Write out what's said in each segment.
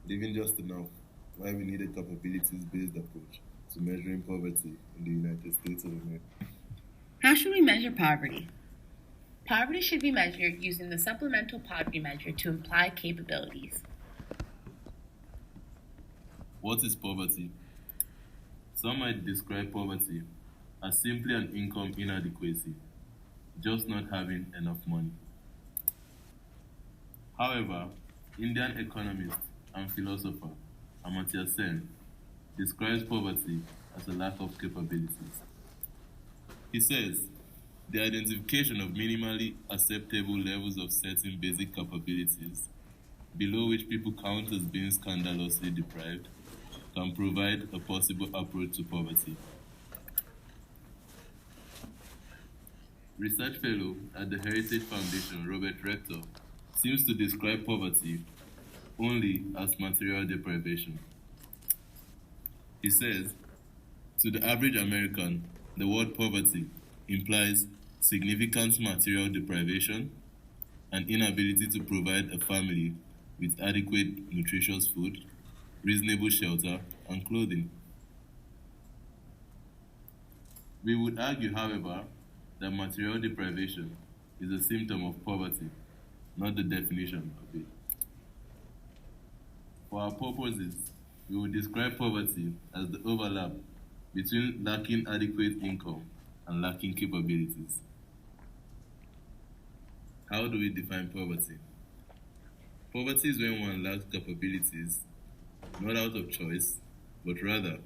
Living just enough, why we need a capabilities-based approach to measuring poverty in the United States of America. How should we measure poverty? Poverty should be measured using the supplemental poverty measure to imply capabilities. What is poverty? Some might describe poverty as simply an income inadequacy, just not having enough money. However, Indian economist and philosopher Amartya Sen describes poverty as a lack of capabilities. He says the identification of minimally acceptable levels of certain basic capabilities, below which people count as being scandalously deprived, can provide a possible approach to poverty. Research fellow at the Heritage Foundation, Robert Rector, seems to describe poverty only as material deprivation. He says, to the average American, the word poverty implies significant material deprivation, an inability to provide a family with adequate nutritious food, reasonable shelter, and clothing. We would argue, however, that material deprivation is a symptom of poverty, not the definition of it. For our purposes, we will describe poverty as the overlap between lacking adequate income and lacking capabilities. How do we define poverty? Poverty is when one lacks capabilities, not out of choice, but rather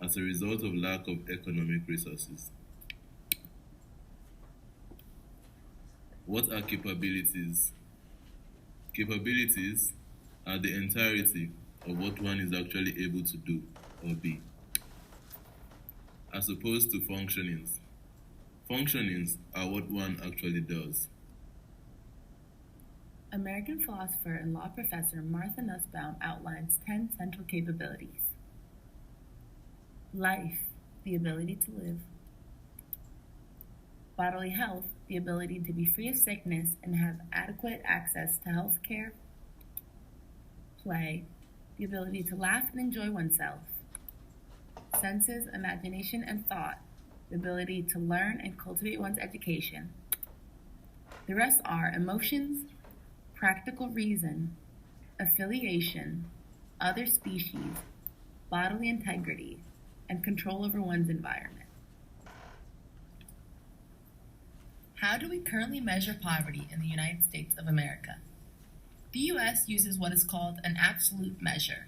as a result of lack of economic resources. What are capabilities? Capabilities are the entirety of what one is actually able to do or be, as opposed to functionings. Functionings are what one actually does. American philosopher and law professor Martha Nussbaum outlines 10 central capabilities. Life, the ability to live. Bodily health, the ability to be free of sickness and have adequate access to health care. Play, the ability to laugh and enjoy oneself. Senses, imagination, and thought, the ability to learn and cultivate one's education. The rest are emotions, practical reason, affiliation, other species, bodily integrity, and control over one's environment. How do we currently measure poverty in the United States of America? The U.S. uses what is called an absolute measure.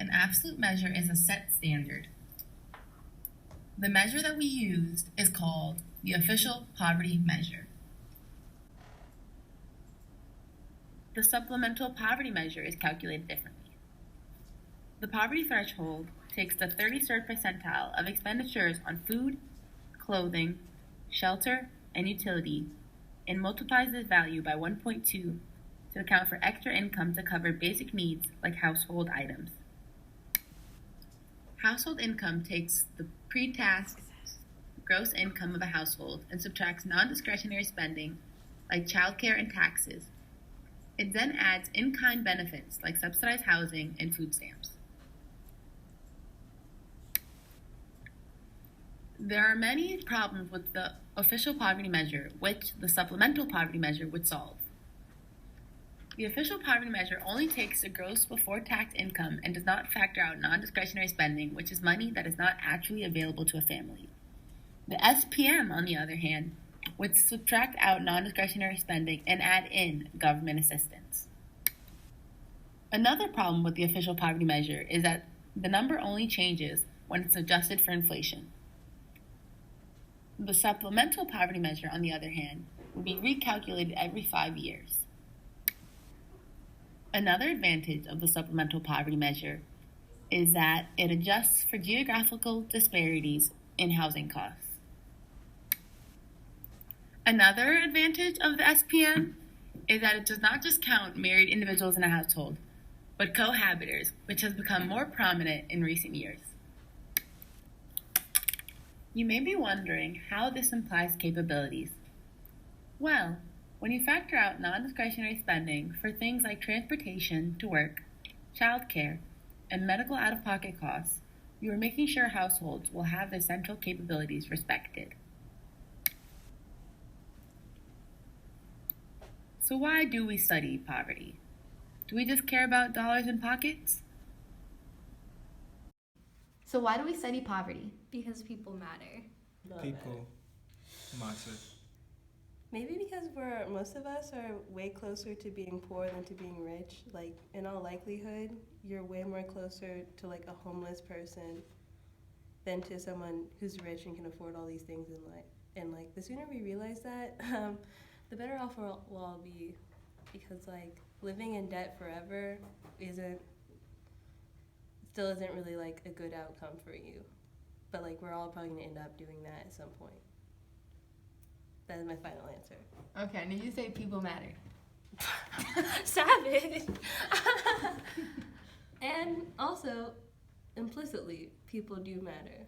An absolute measure is a set standard. The measure that we used is called the official poverty measure. The supplemental poverty measure is calculated differently. The poverty threshold takes the 33rd percentile of expenditures on food, clothing, shelter, and utility and multiplies this value by 1.2 to account for extra income to cover basic needs like household items. Household income takes the pre-tax gross income of a household and subtracts non-discretionary spending like childcare and taxes. It then adds in-kind benefits like subsidized housing and food stamps. There are many problems with the official poverty measure, which the supplemental poverty measure would solve. The official poverty measure only takes the gross before tax income and does not factor out non-discretionary spending, which is money that is not actually available to a family. The SPM, on the other hand, would subtract out non-discretionary spending and add in government assistance. Another problem with the official poverty measure is that the number only changes when it's adjusted for inflation. The supplemental poverty measure, on the other hand, would be recalculated every 5 years. Another advantage of the supplemental poverty measure is that it adjusts for geographical disparities in housing costs. Another advantage of the SPM is that it does not just count married individuals in a household, but cohabitors, which has become more prominent in recent years. You may be wondering how this implies capabilities. Well, when you factor out non-discretionary spending for things like transportation to work, childcare, and medical out-of-pocket costs, you are making sure households will have their central capabilities respected. So why do we study poverty? Do we just care about dollars in pockets? So why do we study poverty? Because people matter. People matter. Maybe because most of us are way closer to being poor than to being rich. Like, in all likelihood, you're way more closer to like a homeless person than to someone who's rich and can afford all these things in life. And like, the sooner we realize that, the better off we'll all be. Because like, living in debt forever still isn't really like a good outcome for you. But like, we're all probably gonna end up doing that at some point. That is my final answer. Okay, and did you say people matter? Savage. And also, implicitly, people do matter.